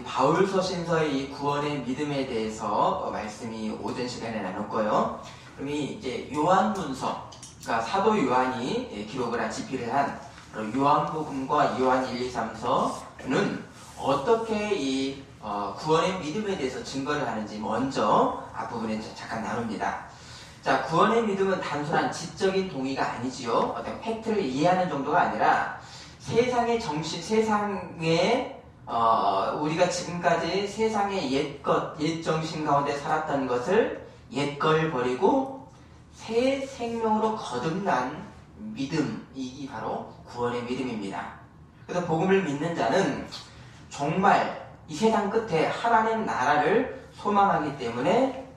바울 서신서의 이 구원의 믿음에 대해서 말씀이 오전 시간에 나눴고요. 그럼 이제 요한문서, 그러니까 사도 요한이 기록을 한 집필을 한 요한복음과 요한 1, 2, 3서는 어떻게 이 구원의 믿음에 대해서 증거를 하는지 먼저 앞부분에 잠깐 나눕니다. 자, 구원의 믿음은 단순한 지적인 동의가 아니지요. 어떤 팩트를 이해하는 정도가 아니라 세상의 정신, 세상의 우리가 지금까지 세상의 옛 정신 가운데 살았던 것을 옛걸 버리고 새 생명으로 거듭난 믿음이 바로 구원의 믿음입니다. 그래서 복음을 믿는 자는 정말 이 세상 끝에 하나님 나라를 소망하기 때문에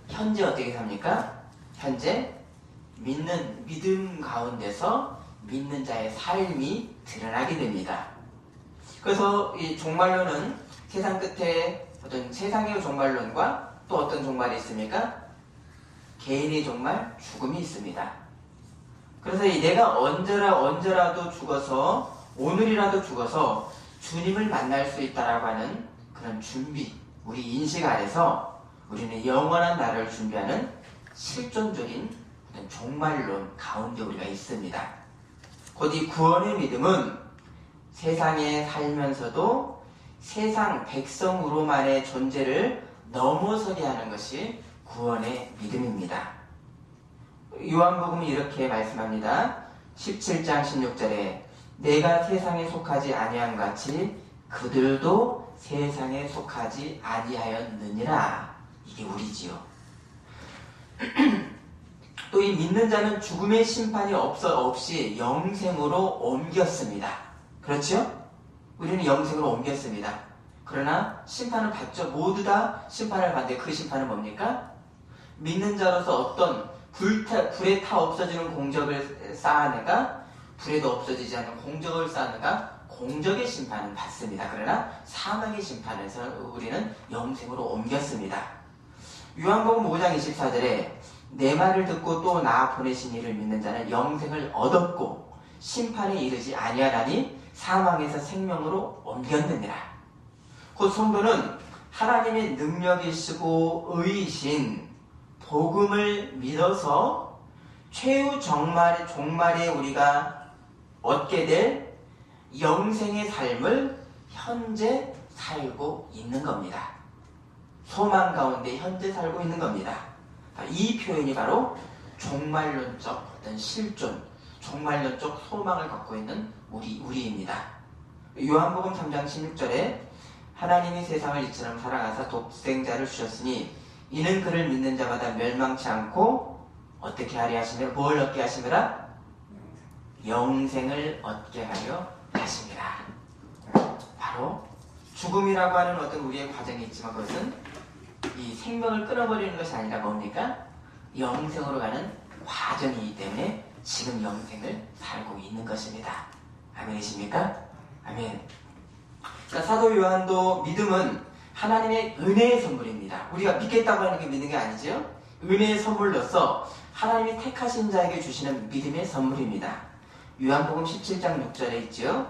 현재 어떻게 삽니까? 현재 믿는 믿음 가운데서 믿는 자의 삶이 드러나게 됩니다. 그래서 이 종말론은 세상 끝에 어떤 세상의 종말론과 또 어떤 종말이 있습니까? 개인의 종말, 죽음이 있습니다. 그래서 내가 언제라도 죽어서 오늘이라도 죽어서 주님을 만날 수 있다라고 하는 그런 준비, 우리 인식 아래서 우리는 영원한 나라를 준비하는 실존적인 어떤 종말론 가운데 우리가 있습니다. 곧 이 구원의 믿음은 세상에 살면서도 세상 백성으로만의 존재를 넘어서게 하는 것이 구원의 믿음입니다. 요한복음은 이렇게 말씀합니다. 17장 16절에 내가 세상에 속하지 아니함 같이 그들도 세상에 속하지 아니하였느니라. 이게 우리지요. 또 이 믿는 자는 죽음의 심판이 없이 영생으로 옮겼습니다. 그렇죠? 우리는 영생으로 옮겼습니다. 그러나 심판을 받죠. 모두 다 심판을 받는데 그 심판은 뭡니까? 믿는 자로서 어떤 불에 타 없어지는 공적을 쌓아내가 불에도 없어지지 않는 공적을 쌓아내가 공적의 심판은 받습니다. 그러나 사망의 심판에서 우리는 영생으로 옮겼습니다. 요한복음 5장 24절에 내 말을 듣고 또 나 보내신 이를 믿는 자는 영생을 얻었고 심판에 이르지 아니하나니 사망에서 생명으로 옮겼느니라. 곧 성도는 하나님의 능력이시고 의이신 복음을 믿어서 최후 종말에 우리가 얻게 될 영생의 삶을 현재 살고 있는 겁니다. 소망 가운데 현재 살고 있는 겁니다. 이 표현이 바로 종말론적 어떤 실존, 종말론적 소망을 갖고 있는 우리입니다. 요한복음 3장 16절에 하나님이 세상을 이처럼 사랑하사 독생자를 주셨으니 이는 그를 믿는 자마다 멸망치 않고 어떻게 하려 하시며 뭘 얻게 하시느라? 영생을 얻게 하려 하십니다. 바로 죽음이라고 하는 어떤 우리의 과정이 있지만 그것은 이 생명을 끊어버리는 것이 아니라 뭡니까? 영생으로 가는 과정이기 때문에 지금 영생을 살고 있는 것입니다. 아멘이십니까? 아멘. 그러니까 사도 요한도 믿음은 하나님의 은혜의 선물입니다. 우리가 믿겠다고 하는 게 믿는 게 아니죠. 은혜의 선물로서 하나님이 택하신 자에게 주시는 믿음의 선물입니다. 요한복음 17장 6절에 있죠.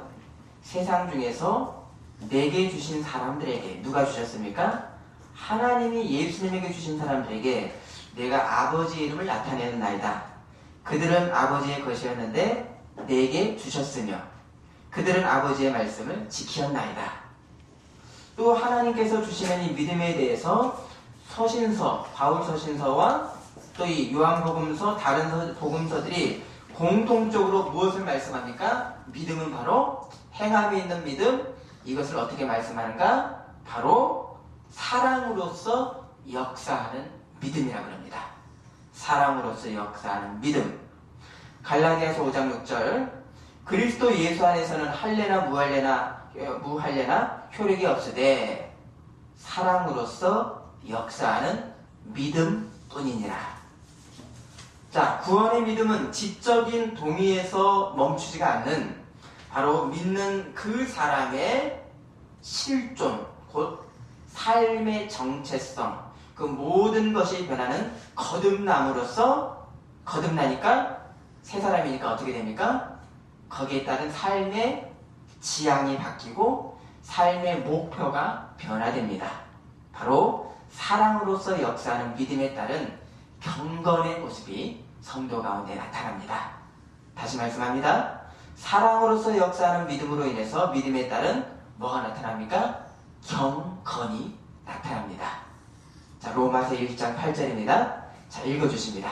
세상 중에서 내게 주신 사람들에게 누가 주셨습니까? 하나님이 예수님에게 주신 사람들에게 내가 아버지의 이름을 나타내는 나이다. 그들은 아버지의 것이었는데 내게 주셨으며 그들은 아버지의 말씀을 지켰나이다. 또 하나님께서 주시는 이 믿음에 대해서 서신서, 바울 서신서와 또 이 요한복음서, 다른 복음서들이 공통적으로 무엇을 말씀합니까? 믿음은 바로 행함이 있는 믿음, 이것을 어떻게 말씀하는가? 바로 사랑으로서 역사하는 믿음이라고 합니다. 사랑으로서 역사하는 믿음. 갈라디아서 5장 6절 그리스도 예수 안에서는 할례나 무할례나 효력이 없으되 사랑으로서 역사하는 믿음뿐이니라. 자, 구원의 믿음은 지적인 동의에서 멈추지가 않는 바로 믿는 그 사람의 실존, 곧 삶의 정체성, 그 모든 것이 변하는 거듭남으로써 거듭나니까 새 사람이니까 어떻게 됩니까? 거기에 따른 삶의 지향이 바뀌고 삶의 목표가 변화됩니다. 바로 사랑으로서 역사하는 믿음에 따른 경건의 모습이 성도 가운데 나타납니다. 다시 말씀합니다. 사랑으로서 역사하는 믿음으로 인해서 믿음에 따른 뭐가 나타납니까? 경건이 나타납니다. 자, 로마서 1장 8절입니다. 자, 읽어주십니다.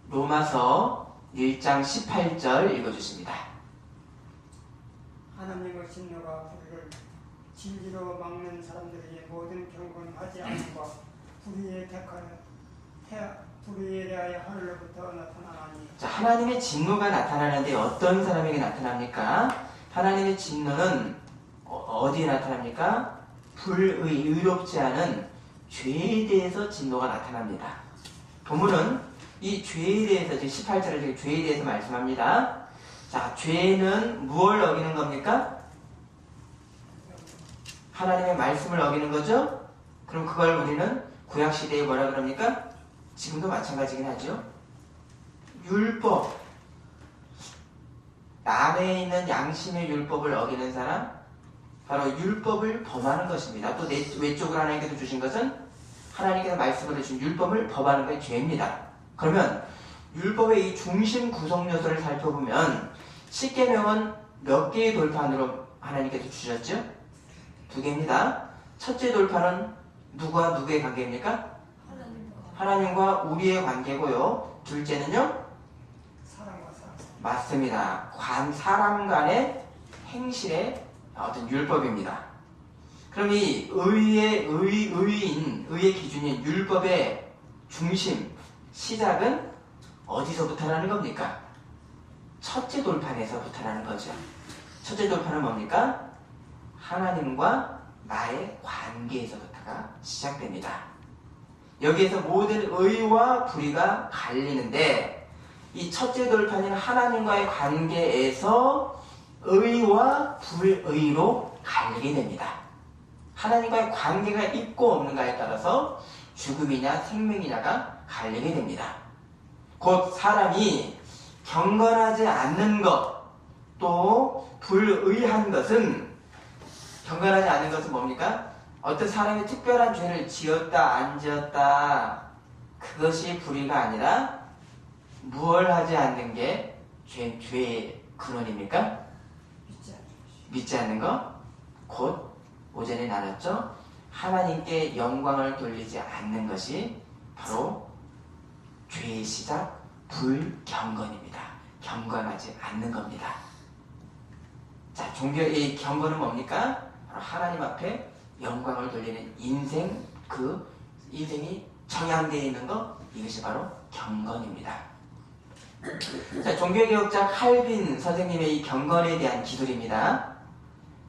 로마서 1장 18절 읽어주십니다. 하나님의 진노가 불을 진리로 막는 사람들이 모든 경건하지 않음과 불의에 대하여 하늘로부터 나타나나니. 자, 하나님의 진노가 나타나는데 어떤 사람에게 나타납니까? 하나님의 진노는 어디에 나타납니까? 의롭지 않은 죄에 대해서 진노가 나타납니다. 본문은 이 죄에 대해서 지금 18절에 죄에 대해서 말씀합니다. 자, 죄는 무엇을 어기는 겁니까? 하나님의 말씀을 어기는 거죠? 그럼 그걸 우리는 구약시대에 뭐라 그럽니까? 지금도 마찬가지긴 하죠. 율법, 남에 있는 양심의 율법을 어기는 사람, 바로 율법을 범하는 것입니다. 또 외적으로 하나님께서 주신 것은 하나님께서 말씀을 주신 율법을 범하는 것이 죄입니다. 그러면 율법의 이 중심 구성 요소를 살펴보면 십계명은 몇 개의 돌판으로 하나님께서 주셨죠? 2개입니다. 첫째 돌판은 누구와 누구의 관계입니까? 하나님과 우리의 관계고요. 둘째는요? 사람과 사람. 맞습니다. 사람 간의 행실의 어떤 율법입니다. 그럼 이 의의 기준인 율법의 중심, 시작은 어디서부터라는 겁니까? 첫째 돌판에서부터라는 거죠. 첫째 돌판은 뭡니까? 하나님과 나의 관계에서부터가 시작됩니다. 여기에서 모든 의와 불의가 갈리는데 이 첫째 돌판인 하나님과의 관계에서 의와 불의로 갈리게 됩니다. 하나님과의 관계가 있고 없는가에 따라서 죽음이냐 생명이냐가 갈리게 됩니다. 곧 사람이 경건하지 않는 것, 또 불의한 것은, 경건하지 않은 것은 뭡니까? 어떤 사람이 특별한 죄를 지었다 안 지었다, 그것이 불의가 아니라 무엇을 하지 않는 게 죄의 근원입니까? 믿지 않는 것. 곧 오전에 나눴죠? 하나님께 영광을 돌리지 않는 것이 바로 죄의 시작, 불경건입니다. 경건하지 않는 겁니다. 자, 종교의 경건은 뭡니까? 바로 하나님 앞에 영광을 돌리는 인생, 그 인생이 정향되어 있는 것, 이것이 바로 경건입니다. 자, 종교개혁자 칼빈 선생님의 이 경건에 대한 기술입니다.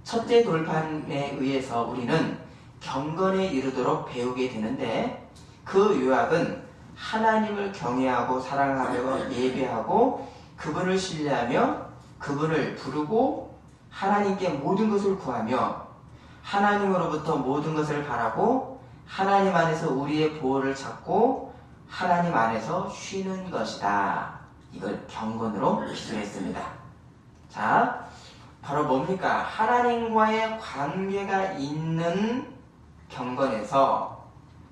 첫째 돌판에 의해서 우리는 경건에 이르도록 배우게 되는데, 그 요약은 하나님을 경외하고 사랑하며 예배하고 그분을 신뢰하며 그분을 부르고 하나님께 모든 것을 구하며 하나님으로부터 모든 것을 바라고 하나님 안에서 우리의 보호를 찾고 하나님 안에서 쉬는 것이다. 이걸 경건으로 기술했습니다. 자, 바로 뭡니까? 하나님과의 관계가 있는 경건에서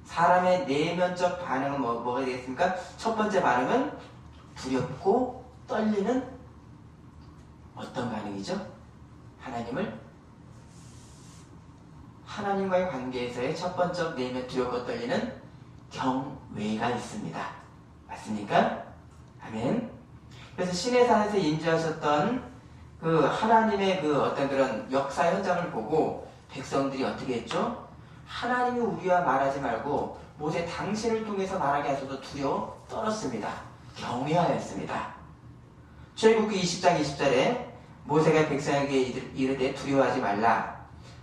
사람의 내면적 반응은 뭐가 되겠습니까? 첫 번째 반응은 두렵고 떨리는 어떤 반응이죠? 하나님과의 관계에서의 첫 번째 내면 두렵고 떨리는 경외가 있습니다. 맞습니까? 아멘. 그래서 신의 산에서 임재하셨던 그 하나님의 그 어떤 그런 역사 현장을 보고 백성들이 어떻게 했죠? 하나님이 우리와 말하지 말고 모세 당신을 통해서 말하게 하셔서 두려워 떨었습니다. 경외하였습니다. 출애굽기 20장 20절에 모세가 백성에게 이르되 두려워하지 말라.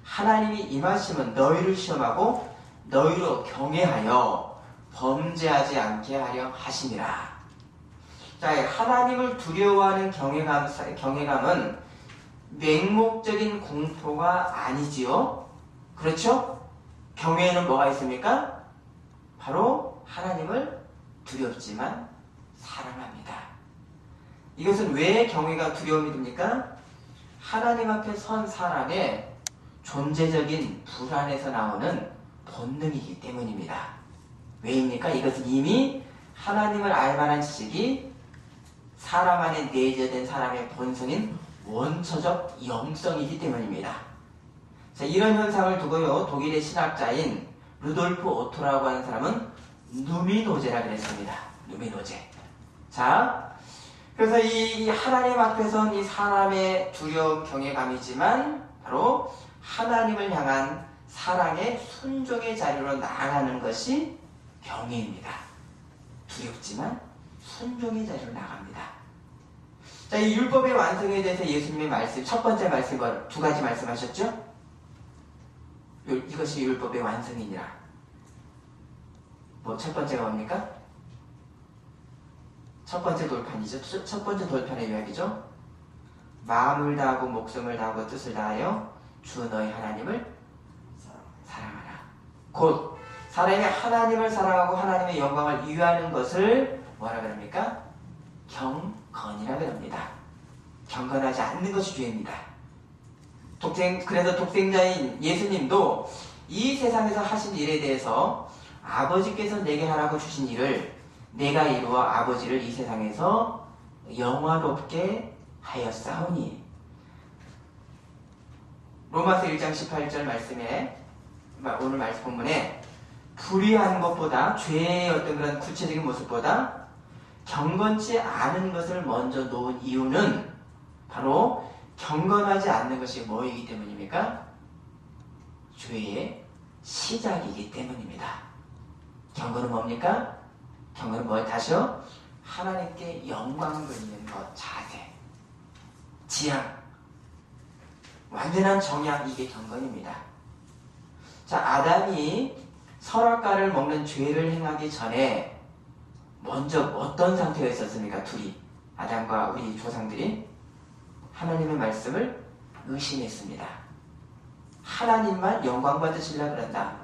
하나님이 임하시면 너희를 시험하고 너희로 경외하여 범죄하지 않게 하려 하심이라. 자, 하나님을 두려워하는 경외감은 맹목적인 공포가 아니지요. 그렇죠? 경외에는 뭐가 있습니까? 바로 하나님을 두렵지만 사랑합니다. 이것은 왜 경외가 두려움이 됩니까? 하나님 앞에 선 사람의 존재적인 불안에서 나오는 본능이기 때문입니다. 왜입니까? 이것은 이미 하나님을 알 만한 지식이 사람 안에 내재된 사람의 본성인 원초적 영성이기 때문입니다. 자, 이런 현상을 두고요, 독일의 신학자인 루돌프 오토라고 하는 사람은 누미노제라 그랬습니다. 누미노제. 자, 그래서 이 하나님 앞에선 이 사람의 두려움, 경외감이지만 바로 하나님을 향한 사랑의 순종의 자리로 나아가는 것이 경외입니다. 두렵지만 순종의 자리로 나갑니다. 자, 이 율법의 완성에 대해서 예수님의 말씀, 첫 번째 말씀과 두 가지 말씀하셨죠? 이것이 율법의 완성이니라. 뭐 첫 번째가 뭡니까? 첫 번째 돌판이죠. 첫 번째 돌판의 이야기죠. 마음을 다하고 목숨을 다하고 뜻을 다하여 주 너희 하나님을 사랑하라. 곧 사람이 하나님을 사랑하고 하나님의 영광을 위하는 것을 뭐라 그럽니까? 경건이라 그럽니다. 경건하지 않는 것이 죄입니다. 그래서 독생자인 예수님도 이 세상에서 하신 일에 대해서 아버지께서 내게 하라고 주신 일을 내가 이루어 아버지를 이 세상에서 영화롭게 하였사오니. 로마서 1장 18절 말씀에, 오늘 말씀 본문에 불의한 것보다, 죄의 어떤 그런 구체적인 모습보다 경건치 않은 것을 먼저 놓은 이유는 바로 경건하지 않는 것이 뭐이기 때문입니까? 죄의 시작이기 때문입니다. 경건은 뭡니까? 경건은 뭐 다시요? 하나님께 영광 돌리는 것, 자세, 지향, 완전한 정향, 이게 경건입니다. 자, 아담이 선악과를 먹는 죄를 행하기 전에 먼저 어떤 상태에 있었습니까? 둘이, 아담과 우리 조상들이 하나님의 말씀을 의심했습니다. 하나님만 영광 받으시려고 그런다.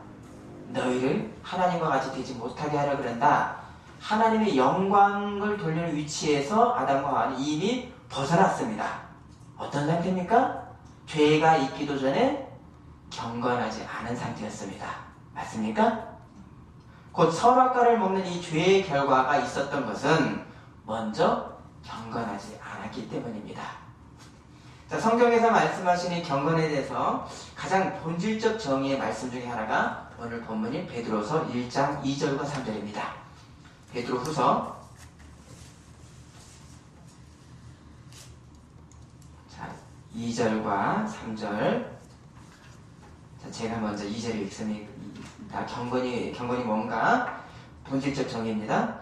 너희를 하나님과 같이 되지 못하게 하려고 그런다. 하나님의 영광을 돌리는 위치에서 아담과 하와는 이미 벗어났습니다. 어떤 상태입니까? 죄가 있기도 전에 경건하지 않은 상태였습니다. 맞습니까? 곧 선악과를 먹는 이 죄의 결과가 있었던 것은 먼저 경건하지 않았기 때문입니다. 자, 성경에서 말씀하신 이 경건에 대해서 가장 본질적 정의의 말씀 중에 하나가 오늘 본문인 베드로서 1장 2절과 3절입니다. 베드로후서 2절과 3절. 자, 제가 먼저 2절을 읽습니다. 경건이 뭔가? 본질적 정의입니다.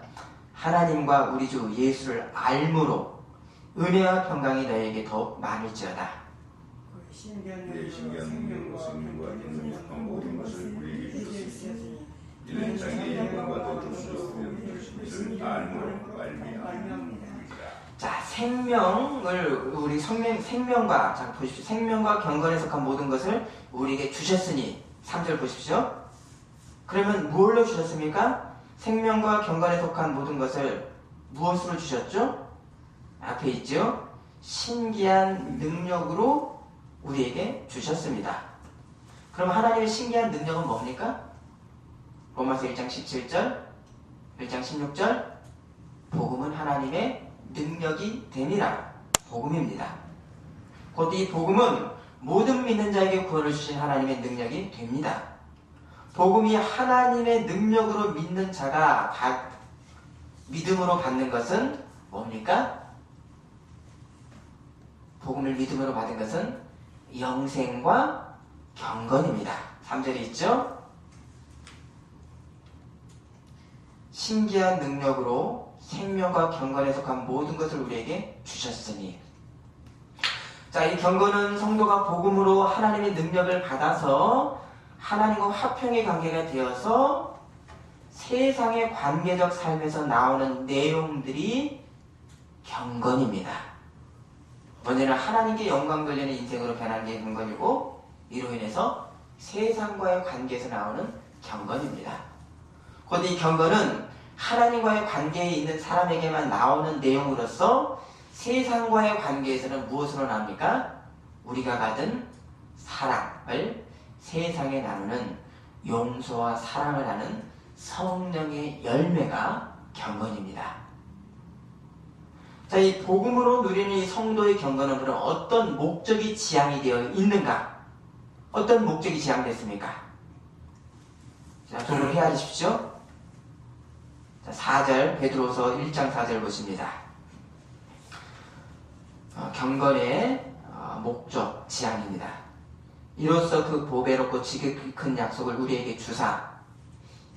하나님과 우리 주 예수를 알므로 은혜와 평강이 너에게 더욱 많을지어다. 신기한 생명과 경건과 모든 것을 우리에게 주셨으니 이는 자기의 영광과 더 주셨으면 주신 이를 알므로 말미암습니다. 자, 생명을 우리 생명과, 자 보십시오. 생명과 경건에 속한 모든 것을 우리에게 주셨으니, 3절 보십시오. 그러면 무엇로 주셨습니까? 생명과 경건에 속한 모든 것을 무엇으로 주셨죠? 앞에 있죠? 신기한 능력으로 우리에게 주셨습니다. 그럼 하나님의 신기한 능력은 뭡니까? 로마서 1장 17절, 1장 16절, 복음은 하나님의 능력이 됨이라. 복음입니다. 곧 이 복음은 모든 믿는 자에게 구원을 주신 하나님의 능력이 됩니다. 복음이 하나님의 능력으로 믿는 자가 믿음으로 받는 것은 뭡니까? 복음을 믿음으로 받은 것은 영생과 경건입니다. 3절에 있죠? 신기한 능력으로 생명과 경건에 속한 모든 것을 우리에게 주셨으니. 자, 이 경건은 성도가 복음으로 하나님의 능력을 받아서 하나님과 화평의 관계가 되어서 세상의 관계적 삶에서 나오는 내용들이 경건입니다. 먼저는 하나님께 영광 돌리는 인생으로 변하는 게 경건이고, 이로 인해서 세상과의 관계에서 나오는 경건입니다. 곧 이 경건은 하나님과의 관계에 있는 사람에게만 나오는 내용으로서 세상과의 관계에서는 무엇으로 나옵니까? 우리가 받은 사랑을 세상에 나누는 용서와 사랑을 하는 성령의 열매가 경건입니다. 자, 이 복음으로 누리는 이 성도의 경건은 그럼 어떤 목적이 지향이 되어 있는가? 어떤 목적이 지향됐습니까? 자, 손으로 헤아리십시오. 자, 4절, 베드로서 1장 4절 보십니다. 경건의 목적, 지향입니다. 이로써 그 보배롭고 지극히 큰 약속을 우리에게 주사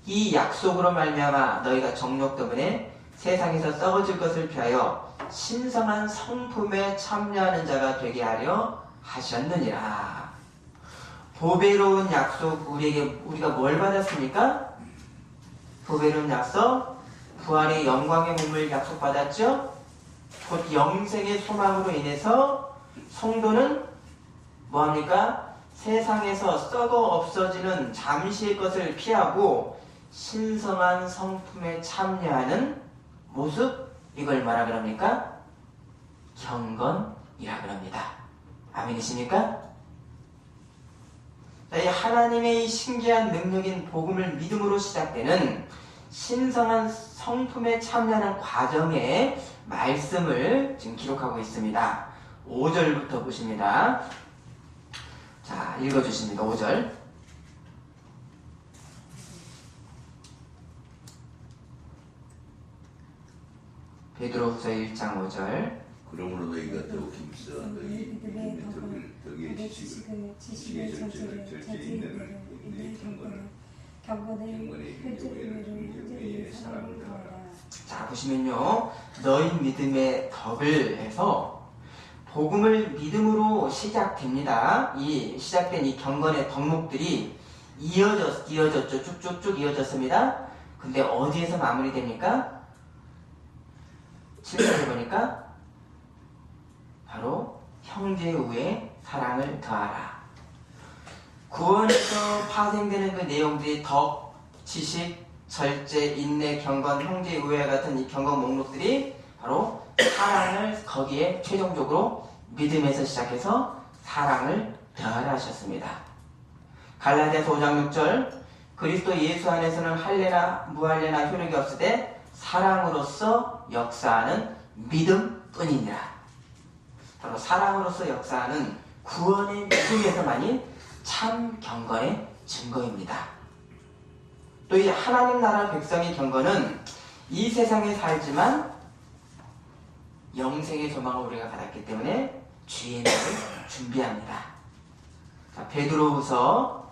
이 약속으로 말미암아 너희가 정욕 때문에 세상에서 썩어질 것을 피하여 신성한 성품에 참여하는 자가 되게 하려 하셨느니라. 보배로운 약속, 우리가 뭘 받았습니까? 보배로운 약속, 부활의 영광의 몸을 약속받았죠? 곧 영생의 소망으로 인해서 성도는 뭐합니까? 세상에서 썩어 없어지는 잠시의 것을 피하고 신성한 성품에 참여하는 모습, 이걸 뭐라 그럽니까? 경건이라 그럽니다. 아멘이십니까? 이 하나님의 이 신기한 능력인 복음을 믿음으로 시작되는 신성한 성품에 참여하는 과정의 말씀을 지금 기록하고 있습니다. 5절부터 보십니다. 자, 읽어주십니다. 5절. 베드로후서 1장 5절. 그러므로 너희가 더욱 힘써 너희 믿음의 덕의 지식의 절제 있는 내 경건의 교회를 사랑을 더하라. 자, 보시면요, 너희 믿음의 덕을 해서 복음을 믿음으로 시작됩니다. 이 시작된 이 경건의 덕목들이 이어졌죠. 쭉쭉쭉 이어졌습니다. 근데 어디에서 마무리됩니까? 7절에 보니까 바로 형제 후에 사랑을 더하라. 구원에서 파생되는 그 내용들이 덕, 지식, 절제, 인내, 경건, 형제 우애 같은 이 경건 목록들이 바로 사랑을 거기에 최종적으로 믿음에서 시작해서 사랑을 더하라 하셨습니다. 갈라디아서 5장 6절 그리스도 예수 안에서는 할례나 무할례나 효력이 없으되 사랑으로서 역사하는 믿음뿐이니라. 바로 사랑으로서 역사하는 구원의 믿음에서만이 참 경건의 증거입니다. 또 이 하나님 나라 백성의 경건은 이 세상에 살지만 영생의 소망을 우리가 받았기 때문에 주의 날을 준비합니다. 자, 베드로후서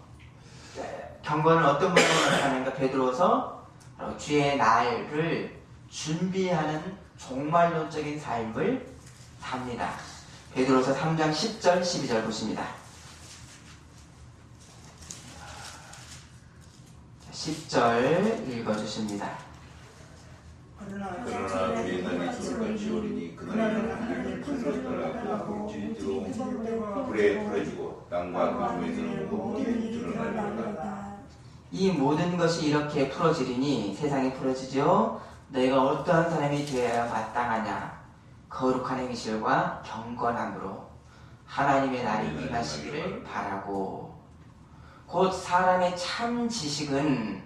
경건은 어떤 모습으로 나타나는가? 베드로후서 바로 주의 날을 준비하는 종말론적인 삶을 삽니다. 베드로서 3장 10절 12절 보십니다. 10절 읽어주십니다. 그러나 주의 날이 주같이 오리니 그날은 하늘을 들었더라고 질투로 불에 풀어지고 땅과 그 중에서는 무겁게 드러나리로다. 이 모든 것이 이렇게 풀어지리니 세상이 풀어지죠. 너희가 어떠한 사람이 되어야 마땅하냐? 거룩한 행실과 경건함으로 하나님의 날이 임하시기를 바라고. 곧 사람의 참 지식은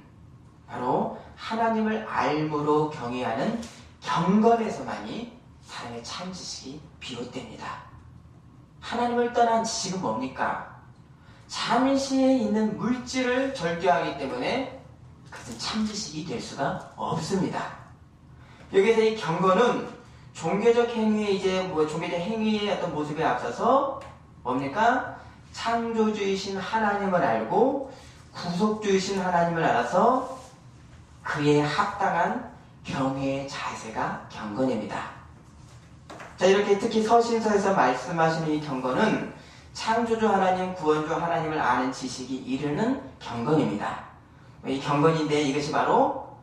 바로 하나님을 알므로 경외하는 경건에서만이 사람의 참 지식이 비롯됩니다. 하나님을 떠난 지식은 뭡니까? 잠시에 있는 물질을 절제하기 때문에 그것은 참 지식이 될 수가 없습니다. 여기서 이 경건은 종교적 행위의 종교적 행위의 어떤 모습에 앞서서 뭡니까? 창조주이신 하나님을 알고 구속주이신 하나님을 알아서 그에 합당한 경외의 자세가 경건입니다. 자, 이렇게 특히 서신서에서 말씀하시는 이 경건은 창조주 하나님, 구원주 하나님을 아는 지식이 이르는 경건입니다. 이 경건인데 이것이 바로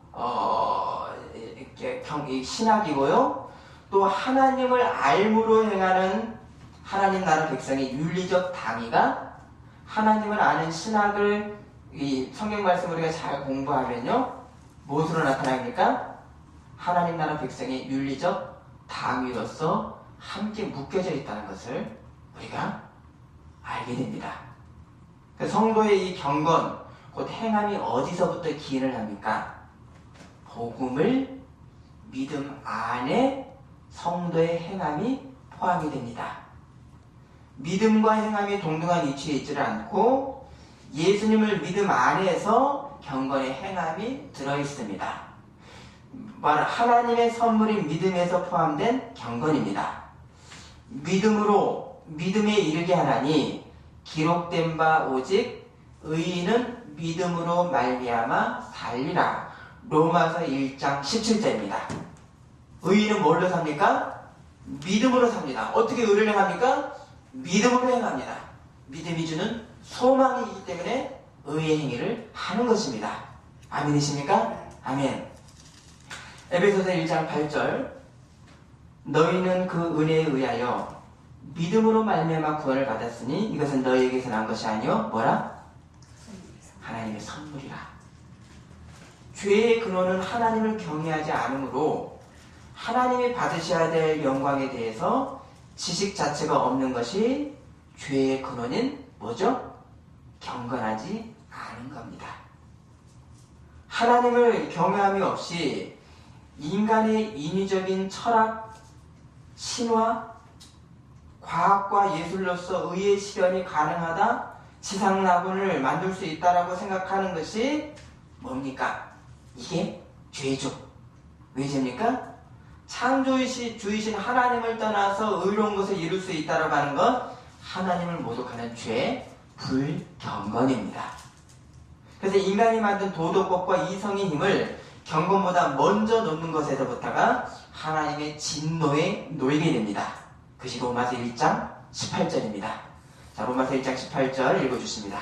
신학이고요. 또 하나님을 알므로 행하는 하나님 나라 백성의 윤리적 당위가 하나님을 아는 신학을 이 성경 말씀 우리가 잘 공부하면요, 무엇으로 나타납니까? 하나님 나라 백성의 윤리적 당위로서 함께 묶여져 있다는 것을 우리가 알게 됩니다. 성도의 이 경건, 곧 행함이 어디서부터 기인을 합니까? 복음을 믿음 안에 성도의 행함이 포함이 됩니다. 믿음과 행함이 동등한 위치에 있지를 않고 예수님을 믿음 안에서 경건의 행함이 들어있습니다. 바로 하나님의 선물인 믿음에서 포함된 경건입니다. 믿음에 이르게 하나니 기록된 바 오직 의인은 믿음으로 말미암아 살리라. 로마서 1장 17절입니다. 의인은 뭘로 삽니까? 믿음으로 삽니다. 어떻게 의를 행합니까? 믿음으로 행합니다. 믿음이 주는 소망이기 때문에 의의 행위를 하는 것입니다. 아멘이십니까? 아멘. 에베소서 1장 8절 너희는 그 은혜에 의하여 믿음으로 말미암아 구원을 받았으니 이것은 너희에게서 난 것이 아니요 뭐라? 하나님의 선물이라. 죄의 근원은 하나님을 경외하지 않으므로 하나님이 받으셔야 될 영광에 대해서 지식 자체가 없는 것이 죄의 근원인 뭐죠? 경건하지 않은 겁니다. 하나님을 경외함이 없이 인간의 인위적인 철학, 신화, 과학과 예술로서 의의 실현이 가능하다, 지상낙원을 만들 수 있다라고 생각하는 것이 뭡니까? 이게 죄죠. 왜 죄입니까? 창조주이신 하나님을 떠나서 의로운 것을 이룰 수 있다라고 하는 것, 하나님을 모독하는 죄, 불경건입니다. 그래서 인간이 만든 도덕법과 이성의 힘을 경건보다 먼저 놓는 것에서부터가 하나님의 진노에 놓이게 됩니다. 그것이 로마서 1장 18절입니다. 자, 로마서 1장 18절 읽어주십니다.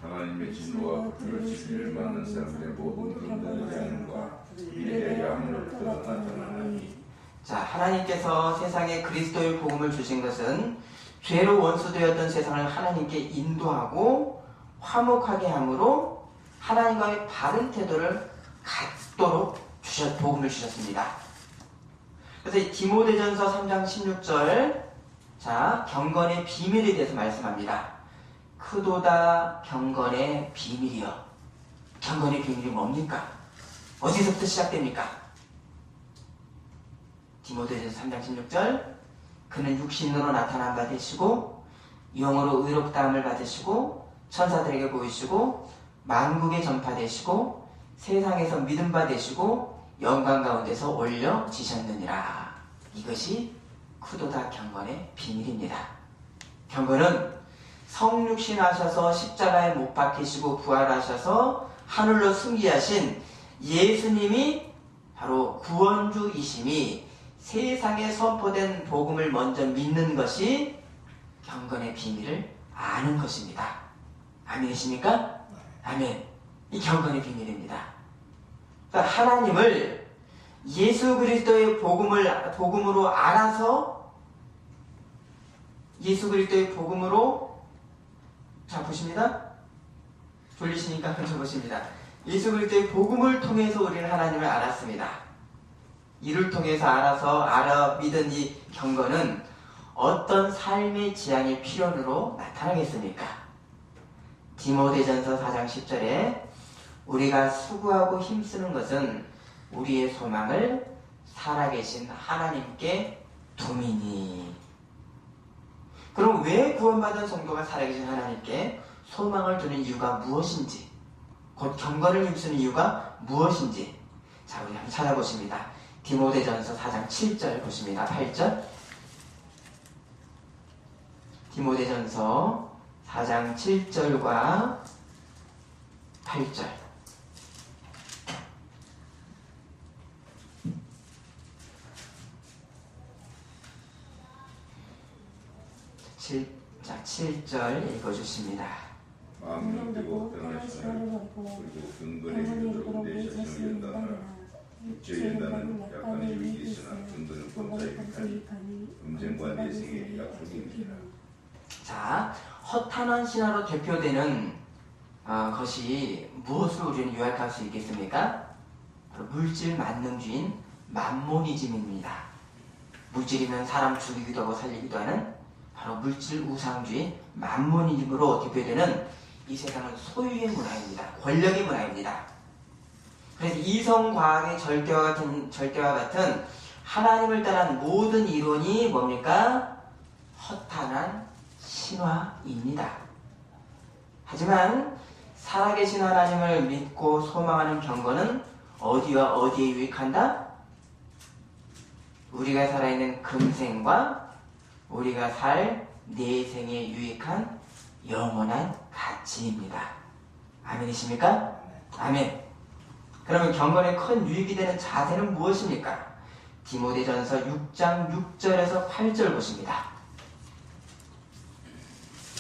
하나님의 진노와 그를 지킬 만한 사람들의 모든 근거하지 않음과 미래의 야물로부터 나타나나니. 자, 하나님께서 세상에 그리스도의 복음을 주신 것은 죄로 원수되었던 세상을 하나님께 인도하고 화목하게 함으로 하나님과의 바른 태도를 갖도록 복음을 주셨습니다. 그래서 이 디모데전서 3장 16절, 자, 경건의 비밀에 대해서 말씀합니다. 크도다 경건의 비밀이여. 경건의 비밀이 뭡니까? 어디서부터 시작됩니까? 디모데전서 3장 16절, 그는 육신으로 나타난 바 되시고 영으로 의롭다함을 받으시고 천사들에게 보이시고 만국에 전파되시고 세상에서 믿음 바 되시고 영광 가운데서 올려지셨느니라. 이것이 크도다 경건의 비밀입니다. 경건은 성육신 하셔서 십자가에 못 박히시고 부활하셔서 하늘로 승리하신 예수님이 바로 구원주이심이 세상에 선포된 복음을 먼저 믿는 것이 경건의 비밀을 아는 것입니다. 아멘이십니까? 아멘. 이 경건의 비밀입니다. 그러니까 하나님을 예수 그리스도의 복음으로 알아서 예수 그리스도의 복음으로, 자 보십니다. 졸리시니까 한번 보십니다. 예수 그리스도의 복음을 통해서 우리는 하나님을 알았습니다. 이를 통해서 알아 믿은 이 경건은 어떤 삶의 지향의 필연으로 나타나겠습니까? 디모데전서 4장 10절에 우리가 수고하고 힘쓰는 것은 우리의 소망을 살아계신 하나님께 두미니. 그럼 왜 구원받은 성도가 살아계신 하나님께 소망을 두는 이유가 무엇인지, 곧 경건을 힘쓰는 이유가 무엇인지, 자, 우리 한번 찾아보십니다. 디모데전서 4장 7절 보십니다. 8절. 디모데전서 4장 7절과 8절. 자, 7절 읽어주십니다. 마음을 뜨고 떠나시나요? 그리고 근거의 기준으로 내 자신을 연단하라. 육체의 연단은 약간의 유익이 있으나 근거는 본자의 비탄이 음쟁과 내생의 약속입니다. 자, 허탄한 신화로 대표되는 것이 무엇을 우리는 요약할 수 있겠습니까? 바로 물질 만능주의인 맘모니즘입니다. 물질이면 사람 죽이기도 하고 살리기도 하는 바로 물질 우상주의 만모니즘으로 대표되는 이 세상은 소유의 문화입니다. 권력의 문화입니다. 그래서 이성과학의 절대와 같은 하나님을 따른 모든 이론이 뭡니까? 허탄한 신화입니다. 하지만 살아계신 하나님을 믿고 소망하는 경건은 어디와 어디에 유익한다? 우리가 살아있는 금생과 우리가 살 내생에 유익한 영원한 가치입니다. 아멘이십니까? 아멘. 그러면 경건에 큰 유익이 되는 자세는 무엇입니까? 디모데전서 6장 6절에서 8절 보십니다.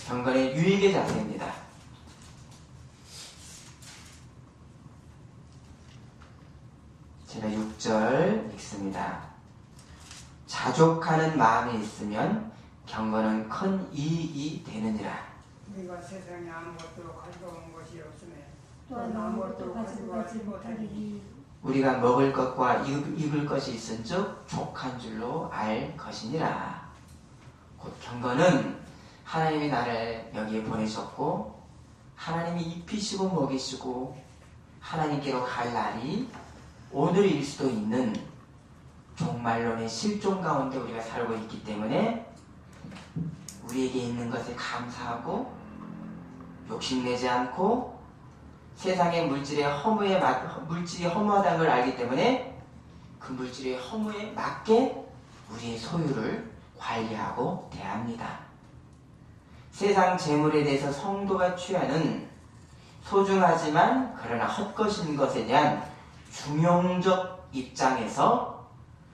경건의 유익의 자세입니다. 제가 6절 읽습니다. 자족하는 마음이 있으면 경건은 큰 이익이 되느니라. 우리가 세상에 아무것도 가져온 것이 없으면 또한 아무것도 가지고 가지 못하리니 우리가 먹을 것과 입을 것이 있은즉 족한 줄로 알 것이니라. 곧 경건은 하나님이 나를 여기에 보내셨고 하나님이 입히시고 먹이시고 하나님께로 갈 날이 오늘일 수도 있는 종말론의 실종 가운데 우리가 살고 있기 때문에 우리에게 있는 것에 감사하고 욕심내지 않고 세상의 물질이 허무하다는 걸 알기 때문에 그 물질의 허무에 맞게 우리의 소유를 관리하고 대합니다. 세상 재물에 대해서 성도가 취하는 소중하지만 그러나 헛것인 것에 대한 중용적 입장에서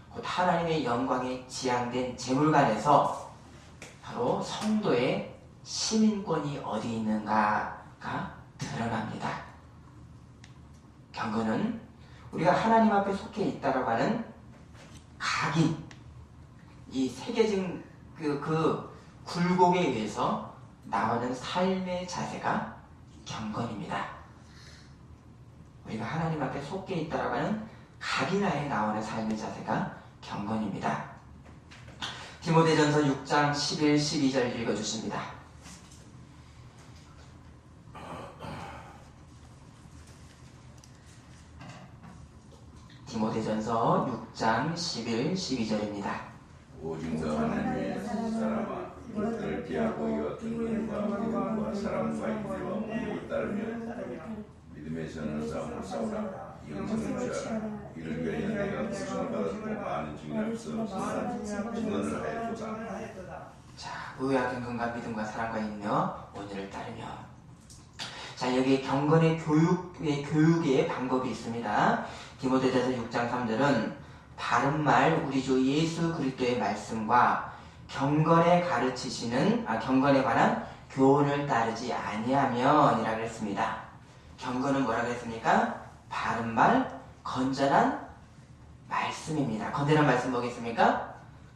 곧 하나님의 영광에 지향된 재물관에서 바로 성도의 시민권이 어디 있는가가 드러납니다. 경건은 우리가 하나님 앞에 속해 있다라고 하는 각인, 이 새겨진 그 굴곡에 의해서 나오는 삶의 자세가 경건입니다. 우리가 하나님 앞에 속해 있다라고 하는 각인하에 나오는 삶의 자세가 경건입니다. 디모데전서 6장 11, 12절 읽어주십니다. 디모데전서 6장 11, 12절입니다. 오직 너 하나님의 사람아 이것들을 피하고 이 같은 것과 믿음과 사랑과 인내와 온유를 따르며 믿음의 선한 싸움을 싸우라. 영생을 취하라. 이를 위하여 내가 고생을 받았고 많은 증인할 수 없으나 증언을 하였도다. 자, 의와 경건과 믿음과 사랑과 인내와 온유를 따르며. 자, 여기 경건의 교육의 방법이 있습니다. 디모데전서 6장 3절은 바른 말 우리 주 예수 그리스도의 말씀과 경건에 경건에 관한 교훈을 따르지 아니하면이라고 했습니다. 경건은 뭐라고 했습니까? 바른 말, 건전한 말씀입니다. 건전한 말씀 뭐겠습니까?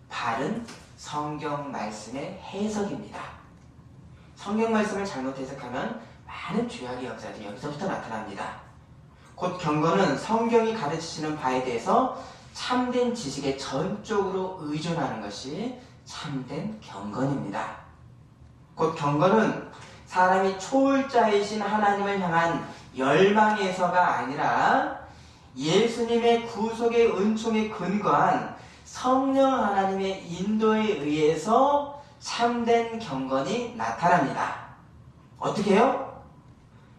바른 성경 말씀의 해석입니다. 성경 말씀을 잘못 해석하면 많은 죄악의 역사들이 여기서부터 나타납니다. 곧 경건은 성경이 가르치시는 바에 대해서 참된 지식에 전적으로 의존하는 것이 참된 경건입니다. 곧 경건은 사람이 초월자이신 하나님을 향한 열망에서가 아니라 예수님의 구속의 은총에 근거한 성령 하나님의 인도에 의해서 참된 경건이 나타납니다. 어떻게 해요?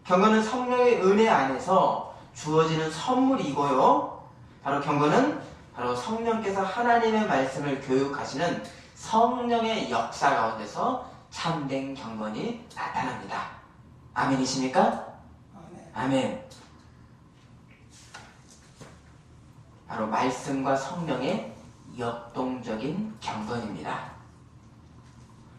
경건은 성령의 은혜 안에서 주어지는 선물이고요. 바로 경건은 바로 성령께서 하나님의 말씀을 교육하시는 성령의 역사 가운데서 참된 경건이 나타납니다. 아멘이십니까? 아멘. 바로 말씀과 성령의 역동적인 경건입니다.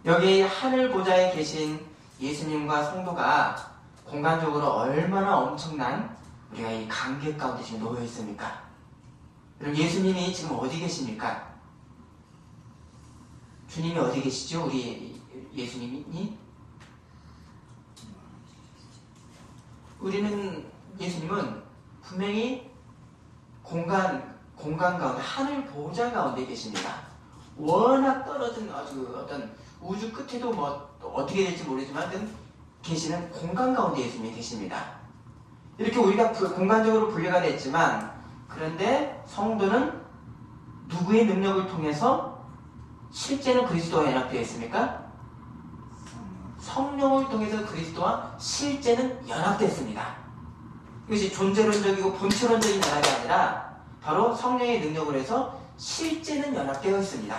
여기 하늘 보좌에 계신 예수님과 성도가 공간적으로 얼마나 엄청난 우리가 이 간격 가운데 지금 놓여 있습니까? 그럼 예수님이 지금 어디 계십니까? 주님이 어디 계시죠? 우리 예수님이? 예수님은 분명히 공간 가운데, 하늘 보좌 가운데 계십니다. 워낙 떨어진 아주 어떤 우주 끝에도 뭐 어떻게 될지 모르지만 계시는 공간 가운데 예수님이 계십니다. 이렇게 우리가 공간적으로 분리가 됐지만 그런데 성도는 누구의 능력을 통해서 실제는 그리스도와 연합되어 있습니까? 성령을 통해서 그리스도와 실제는 연합됐습니다. 이것이 존재론적이고 본체론적인 연합이 아니라 바로 성령의 능력으로 해서 실제는 연합되어 있습니다.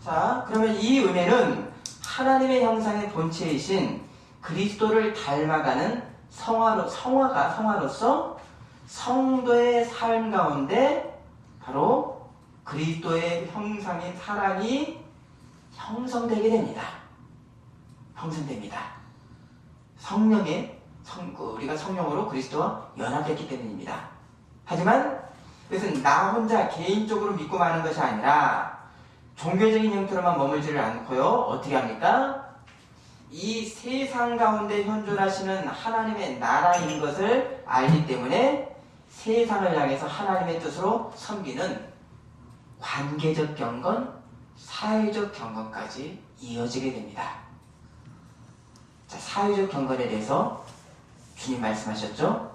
자, 그러면 이 은혜는 하나님의 형상의 본체이신 그리스도를 닮아가는 성화로서 성도의 삶 가운데 바로 그리스도의 형상인 사랑이 형성되게 됩니다. 형성됩니다. 우리가 성령으로 그리스도와 연합됐기 때문입니다. 하지만 이것은 나 혼자 개인적으로 믿고 마는 것이 아니라 종교적인 형태로만 머물지를 않고요. 어떻게 합니까? 이 세상 가운데 현존하시는 하나님의 나라인 것을 알기 때문에 세상을 향해서 하나님의 뜻으로 섬기는 관계적 경건, 사회적 경건까지 이어지게 됩니다. 자, 사회적 경건에 대해서 주님 말씀하셨죠?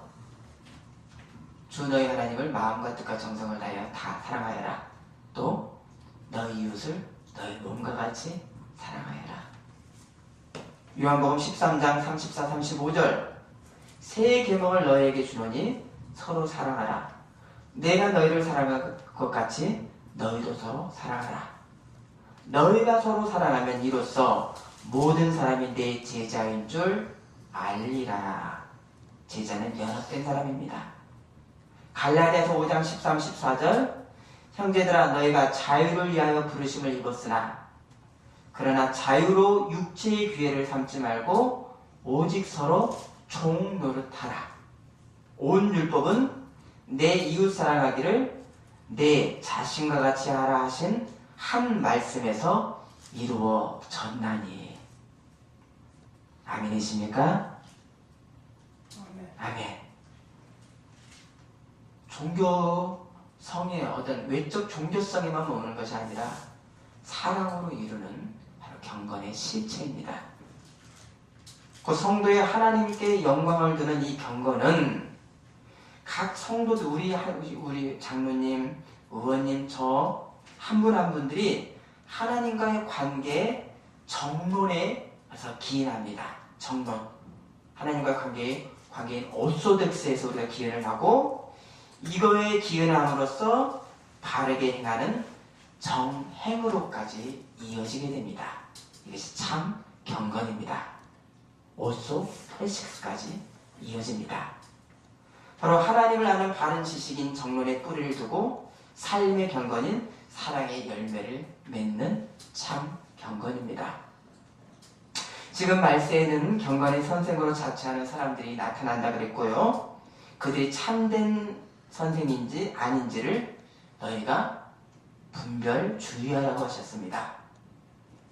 주 너희 하나님을 마음과 뜻과 정성을 다하여 다 사랑하여라. 또 너희 이웃을 너희 몸과 같이 사랑하여라. 요한복음 13장 34, 35절 새 계명을 너희에게 주노니 서로 사랑하라. 내가 너희를 사랑한 것 같이 너희도 서로 사랑하라. 너희가 서로 사랑하면 이로써 모든 사람이 내 제자인 줄 알리라. 제자는 연합된 사람입니다. 갈라디아서 5장 13, 14절 형제들아 너희가 자유를 위하여 부르심을 입었으나 그러나 자유로 육체의 기회를 삼지 말고 오직 서로 종 노릇하라. 온 율법은 내 이웃 사랑하기를 내 자신과 같이 하라 하신 한 말씀에서 이루어졌나니. 아멘이십니까? 아멘. 종교성의 어떤 외적 종교성에만 머무는 것이 아니라 사랑으로 이루는 바로 경건의 실체입니다. 그 성도의 하나님께 영광을 두는 이 경건은 각 성도들, 우리 장로님, 의원님, 저 한 분 한 분들이 하나님과의 관계에 정론에서 기인합니다. 정론. 하나님과의 관계인 오소덱스에서 우리가 기인을 하고 이거에 기인함으로써 바르게 행하는 정행으로까지 이어지게 됩니다. 이것이 참 경건입니다. 오소테식스까지 이어집니다. 바로 하나님을 아는 바른 지식인 정론에 뿌리를 두고 삶의 경건인 사랑의 열매를 맺는 참 경건입니다. 지금 말세에는 경건의 선생으로 자처하는 사람들이 나타난다 그랬고요. 그들이 참된 선생인지 아닌지를 너희가 분별 주의하라고 하셨습니다.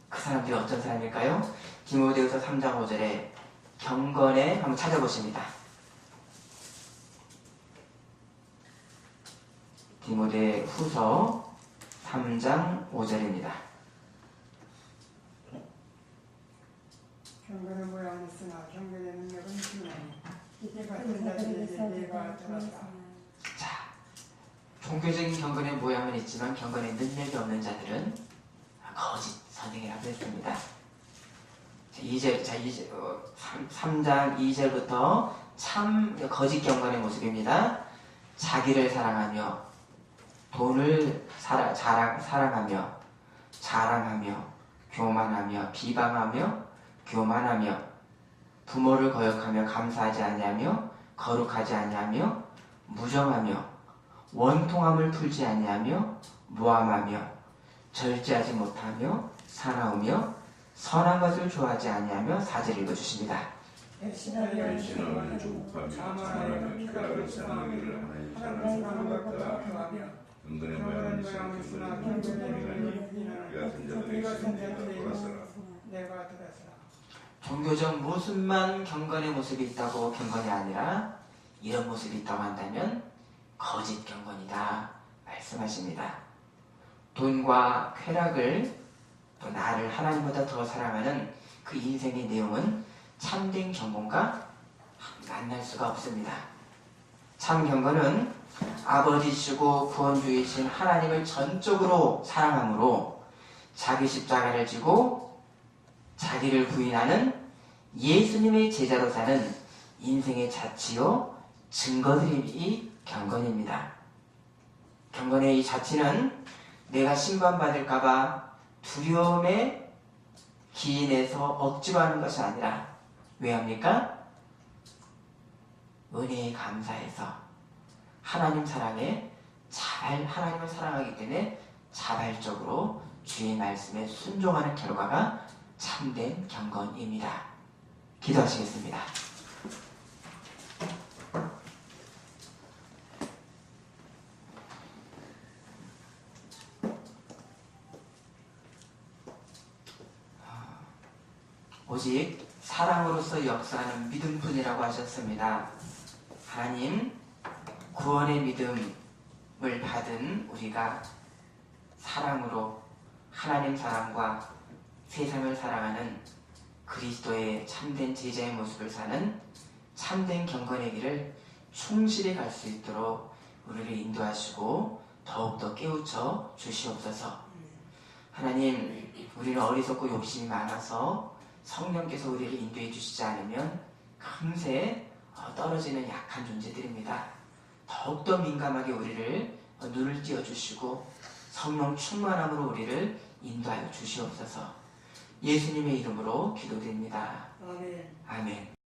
그 사람들이 어떤 사람일까요? 디모데후서 3장 5절에 경건에 한번 찾아보십니다. 디모데후서 3장 5절입니다. 경건의 모양은 있으나 경건의 능력은 있나니 이게 같은 자들에게 내가 들었다. 자, 종교적인 경건의 모양은 있지만 경건의 능력이 없는 자들은 거짓 선생이라고 했습니다. 3장 2절부터 참 거짓 경건의 모습입니다. 자기를 사랑하며 돈을 사랑하며 자랑하며 교만하며 비방하며 교만하며 부모를 거역하며 감사하지 아니하며 거룩하지 아니하며 무정하며 원통함을 풀지 아니하며 모함하며 절제하지 못하며 사나우며 선한 것을 좋아하지 아니하며 4절 읽어주십니다. 신앙을 조급하며 자만하며 쾌락을 쌓는 하나님 사랑하는 것 같다. 은근의 모양은 있으나 경건의 이 같은 자들에게 돌아서라. 내가 들었으나 종교적 모습만 경건의 모습이 있다고 경건이 아니라 이런 모습이 있다고 한다면 거짓 경건이다 말씀하십니다. 돈과 쾌락을 또 나를 하나님보다 더 사랑하는 그 인생의 내용은 참된 경건과 만날 수가 없습니다. 참 경건은 아버지시고 구원주이신 하나님을 전적으로 사랑함으로 자기 십자가를 지고 자기를 부인하는 예수님의 제자로 사는 인생의 자치요 증거들이 경건입니다. 경건의 이 자치는 내가 심판받을까봐 두려움에 기인해서 억지로 하는 것이 아니라 왜 합니까? 은혜에 감사해서 하나님을 사랑하기 때문에 자발적으로 주의 말씀에 순종하는 결과가 참된 경건입니다. 기도하시겠습니다. 오직 사랑으로서 역사하는 믿음뿐이라고 하셨습니다. 하나님, 구원의 믿음을 받은 우리가 사랑으로 하나님 사랑과 세상을 사랑하는 그리스도의 참된 제자의 모습을 사는 참된 경건의 길을 충실히 갈 수 있도록 우리를 인도하시고 더욱더 깨우쳐 주시옵소서. 하나님, 우리는 어리석고 욕심이 많아서 성령께서 우리를 인도해 주시지 않으면 금세 떨어지는 약한 존재들입니다. 더욱더 민감하게 우리를 눈을 띄워주시고 성령 충만함으로 우리를 인도하여 주시옵소서. 예수님의 이름으로 기도드립니다. 아멘. 아멘.